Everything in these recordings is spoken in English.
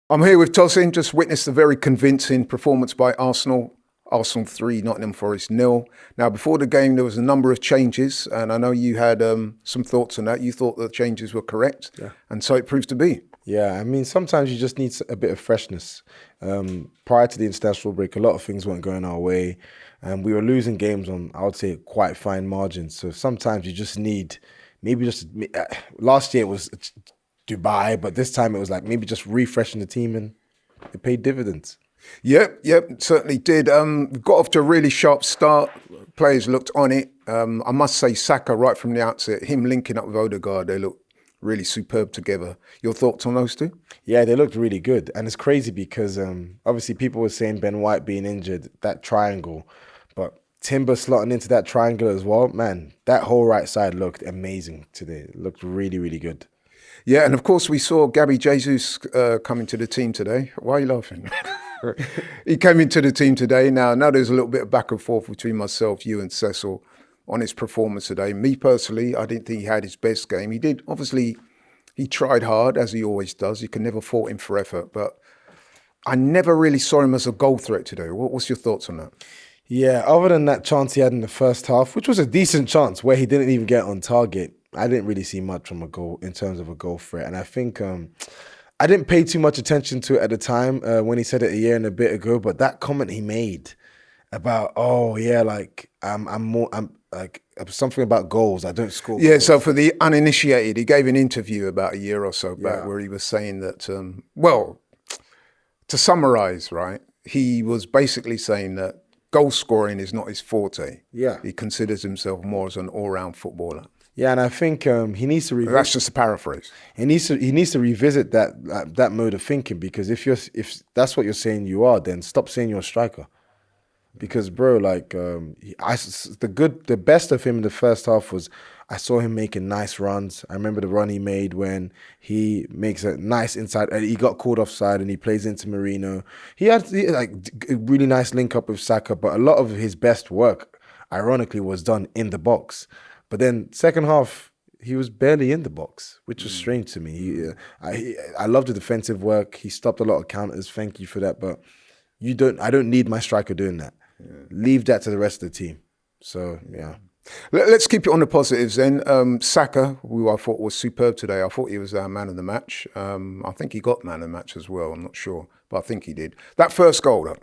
I'm here with Tosin. Just witnessed a very convincing performance by Arsenal. Arsenal 3, Nottingham Forest 0. Now, before the game, there was a number of changes, and I know you had some thoughts on that. You thought the changes were correct, Yeah. and so it proved to be. Yeah, I mean, sometimes you just need a bit of freshness. Prior to the international break, a lot of things weren't going our way, and we were losing games on, I would say, quite fine margins. So sometimes you just need, maybe just, last year it was Dubai, but this time it was like maybe just refreshing the team, and it paid dividends. Yep, certainly did. Got off to a really sharp start. Players looked on it. I must say, Saka, right from the outset, him linking up with Odegaard, they look really superb together. Your thoughts on those two? Yeah, they looked really good. And it's crazy because obviously people were saying Ben White being injured, that triangle. But Timber slotting into that triangle as well, man, that whole right side looked amazing today. It looked really, really good. Yeah, and of course we saw Gabby Jesus coming to the team today. Why are you laughing? He came into the team today. Now there's a little bit of back and forth between myself, you and Cecil on his performance today. Me personally, I didn't think he had his best game. He did, obviously, he tried hard, as he always does. You can never fault him for effort, but I never really saw him as a goal threat today. What's your thoughts on that? Yeah, other than that chance he had in the first half, which was a decent chance where he didn't even get on target, I didn't really see much from a goal in terms of a goal threat. And I think I didn't pay too much attention to it at the time when he said it a year and a bit ago. But that comment he made about, oh yeah, like I'm like something about goals. I don't score. Yeah, Goals. so for the uninitiated, he gave an interview about a year or so back where he was saying that, well, to summarize, right, he was basically saying that goal scoring is not his forte. Yeah. He considers himself more as an all-round footballer. Yeah, and I think he needs to revisit. That's just a paraphrase. He needs to revisit that mode of thinking, because if that's what you're saying you are, then stop saying you're a striker. Because bro, like the best of him in the first half was I saw him making nice runs. I remember the run he made when he makes a nice inside. He got called offside and he plays into Marino. He had like a really nice link up with Saka, but a lot of his best work, ironically, was done in the box. But then second half, he was barely in the box, which was strange to me. I love the defensive work. He stopped a lot of counters. Thank you for that. But I don't need my striker doing that. Yeah. Leave that to the rest of the team. So, yeah. Let's keep it on the positives then. Saka, who I thought was superb today. I thought he was our man of the match. I think he got man of the match as well. I'm not sure, but I think he did. That first goal, though.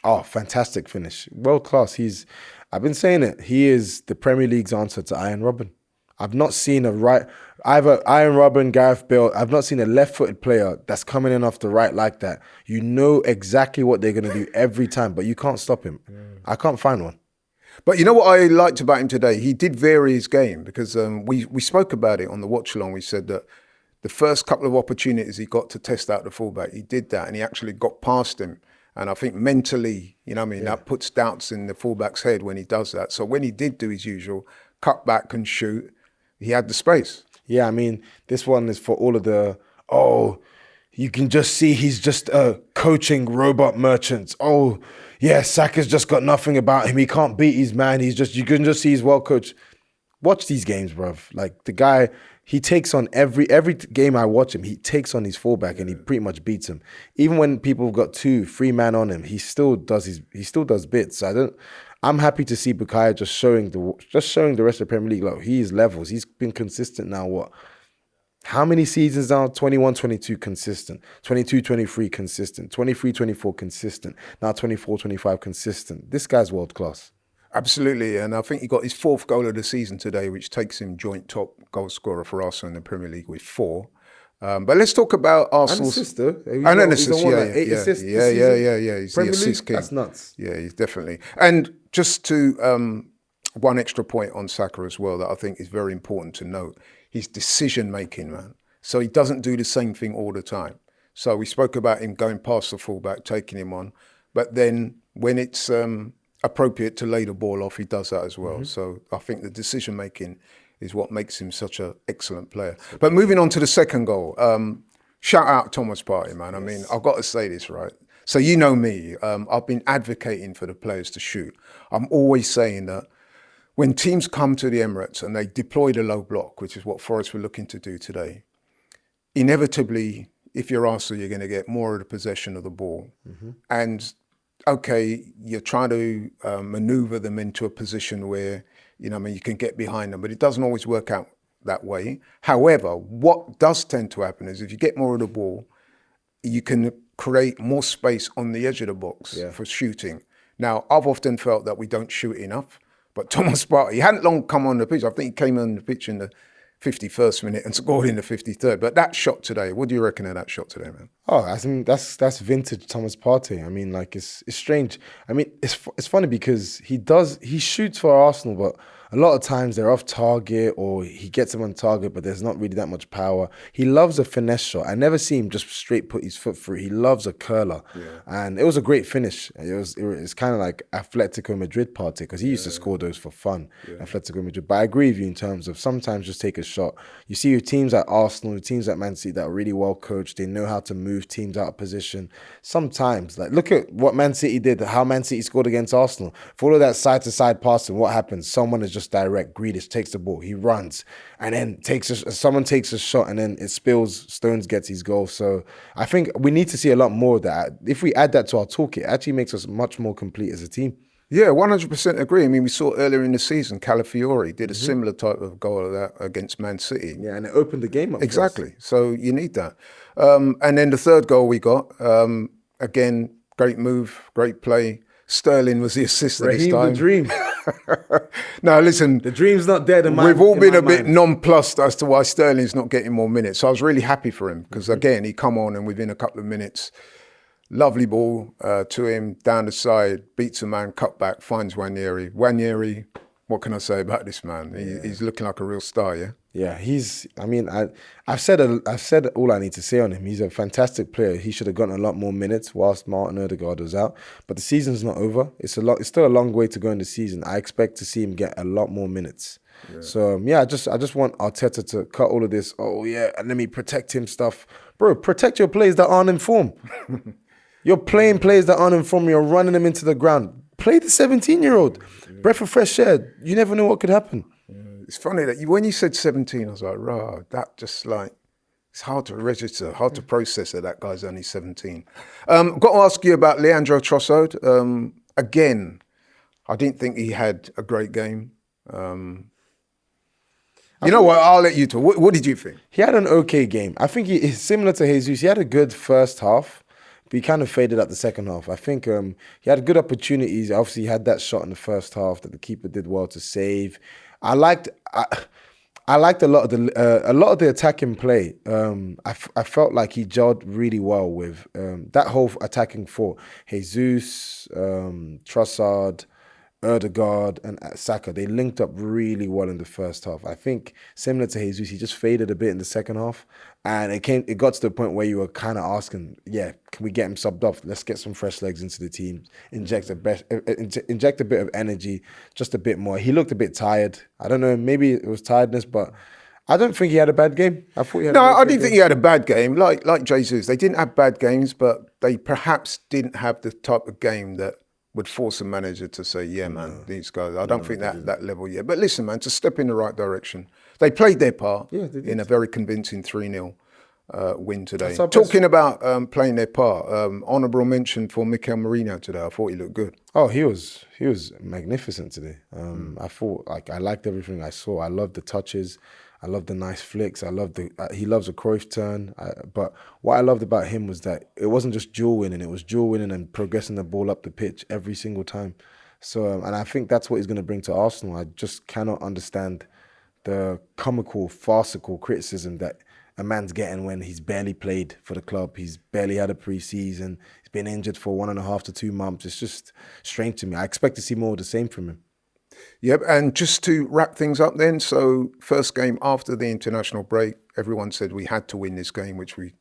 Oh, fantastic finish. World class. I've been saying it. He is the Premier League's answer to Iron Robben. I've not seen either Iron Robben, Gareth Bale. I've not seen a left-footed player that's coming in off the right like that. You know exactly what they're going to do every time, but you can't stop him. I can't find one. But you know what I liked about him today? He did vary his game, because we spoke about it on the watch-along. We said that the first couple of opportunities he got to test out the fullback, he did that, and he actually got past him. And I think mentally, that puts doubts in the fullback's head when he does that. So when he did do his usual cut back and shoot, he had the space. Yeah, I mean, this one is for all of you can just see he's just coaching robot merchants. Oh, yeah, Saka's just got nothing about him. He can't beat his man. You can just see he's well coached. Watch these games, bruv. Like the guy, he takes on every game I watch him, he takes on his fullback and he pretty much beats him. Even when people have got 2-3 man on him, he still does bits. I'm happy to see Bukayo just showing the rest of the Premier League, like, he is levels. He's been consistent now, what? How many seasons now? 21, 22 consistent. 22, 23 consistent. 23, 24 consistent. Now 24, 25 consistent. This guy's world class. Absolutely, and I think he got his 4th goal of the season today, which takes him joint top goal scorer for Arsenal in the Premier League with 4. But let's talk about Arsenal's... And assist, though. And an assist, eight assists this season. He's Premier the assist League? king. That's nuts. Yeah, he's definitely. And just to one extra point on Saka as well that I think is very important to note, his decision-making, man. So he doesn't do the same thing all the time. So we spoke about him going past the fullback, taking him on, but then when it's appropriate to lay the ball off, he does that as well. Mm-hmm. So I think the decision-making is what makes him such an excellent player. But moving on to the second goal, shout out Thomas Partey, man. Yes. I mean, I've got to say this, right? So you know me, I've been advocating for the players to shoot. I'm always saying that when teams come to the Emirates and they deploy the low block, which is what Forest were looking to do today, inevitably if you're Arsenal, you're going to get more of the possession of the ball. And, okay, you're trying to maneuver them into a position where, you can get behind them, but it doesn't always work out that way. However, what does tend to happen is if you get more of the ball, you can create more space on the edge of the box for shooting. Now, I've often felt that we don't shoot enough, but Thomas Partey, he hadn't long come on the pitch. I think he came on the pitch in the 51st minute and scored in the 53rd. But that shot today, what do you reckon of that shot today, man? Oh, I mean, that's vintage Thomas Partey. I mean, like it's strange. I mean, it's funny because he shoots for Arsenal, but a lot of times they're off target or he gets them on target, but there's not really that much power. He loves a finesse shot. I never see him just straight put his foot through. He loves a curler, and it was a great finish. It's kind of like Atletico Madrid Partey because he used to score those for fun. Atletico Madrid, but I agree with you in terms of sometimes just take a shot. You see your teams like Arsenal, teams like Man City that are really well coached. They know how to move teams out of position. Sometimes, like look at what Man City did, how Man City scored against Arsenal. For all of that side-to-side passing, what happens? Someone is just direct. Grealish takes the ball, he runs, and then someone takes a shot, and then it spills. Stones gets his goal. So I think we need to see a lot more of that. If we add that to our toolkit, it actually makes us much more complete as a team. Yeah, 100% agree. I mean, we saw earlier in the season, Calafiori did a similar type of goal of that against Man City. Yeah, and it opened the game up. Exactly. So you need that. And then the third goal we got, again, great move, great play. Sterling was the assist this time. The dream. Now, listen. The dream's not dead in my We've all been a bit mind. nonplussed as to why Sterling's not getting more minutes. So I was really happy for him because, again, he come on and within a couple of minutes, lovely ball to him, down the side, beats a man, cut back, finds Wanyeri. Wanyeri, what can I say about this man? He's looking like a real star, yeah? Yeah, I've said all I need to say on him. He's a fantastic player. He should have gotten a lot more minutes whilst Martin Odegaard was out. But the season's not over. It's still a long way to go in the season. I expect to see him get a lot more minutes. Yeah. So I just want Arteta to cut all of this. Oh yeah, and let me protect him stuff, bro. Protect your players that aren't in form. You're playing players that aren't in form. You're running them into the ground. Play the 17-year-old. Breath of fresh air. You never know what could happen. It's funny that when you said 17, I was like, rah, that just like, it's hard to register, hard to process that guy's only 17. Got to ask you about Leandro Trossard. Again, I didn't think he had a great game. You know what? I'll let you talk. What did you think? He had an okay game. I think he's similar to Jesus. He had a good first half, but he kind of faded out the second half. I think he had good opportunities. Obviously, he had that shot in the first half that the keeper did well to save. I liked a lot of the attacking play. I felt like he gelled really well with that whole attacking four: Jesus, Trossard, Odegaard and Saka. They linked up really well in the first half. I think similar to Jesus, he just faded a bit in the second half, and it got to the point where you were kind of asking, yeah, can we get him subbed off? Let's get some fresh legs into the team, inject a bit of energy, just a bit more. He looked a bit tired. I don't know, maybe it was tiredness, but I don't think he had a bad game. I thought he had. No, I didn't think he had a bad game. Like Jesus, they didn't have bad games, but they perhaps didn't have the type of game that would force a manager to say, yeah, man, these guys, I don't think that level yet. But listen, man, to step in the right direction. They played their part in a very convincing 3-0 win today. Talking about playing their part, honourable mention for Mikel Merino today. I thought he looked good. Oh, he was magnificent today. I thought, I liked everything I saw. I loved the touches. I love the nice flicks. I love he loves a Cruyff turn. But what I loved about him was that it wasn't just dual winning. It was dual winning and progressing the ball up the pitch every single time. So, and I think that's what he's going to bring to Arsenal. I just cannot understand the comical, farcical criticism that a man's getting when he's barely played for the club. He's barely had a pre-season. He's been injured for 1.5 to 2 months. It's just strange to me. I expect to see more of the same from him. Yep, and just to wrap things up then, so first game after the international break, everyone said we had to win this game, which we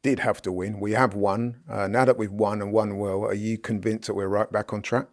did have to win. We have won. Now that we've won and won well, are you convinced that we're right back on track?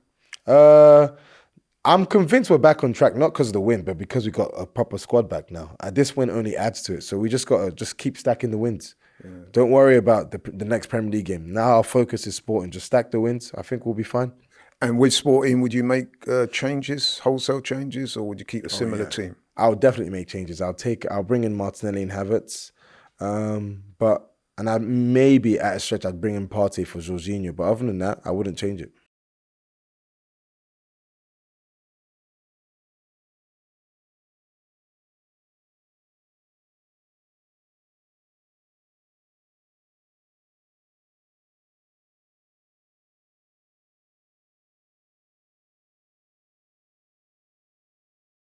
I'm convinced we're back on track, not because of the win, but because we got a proper squad back now. This win only adds to it, so we just got to keep stacking the wins. Yeah. Don't worry about the next Premier League game. Now our focus is Sporting. Just stack the wins. I think we'll be fine. And with Sporting, would you make changes, wholesale changes, or would you keep a similar team? I'll definitely make changes. I'll bring in Martinelli and Havertz, but And I maybe at a stretch I'd bring in Partey for Jorginho, but other than that, I wouldn't change it.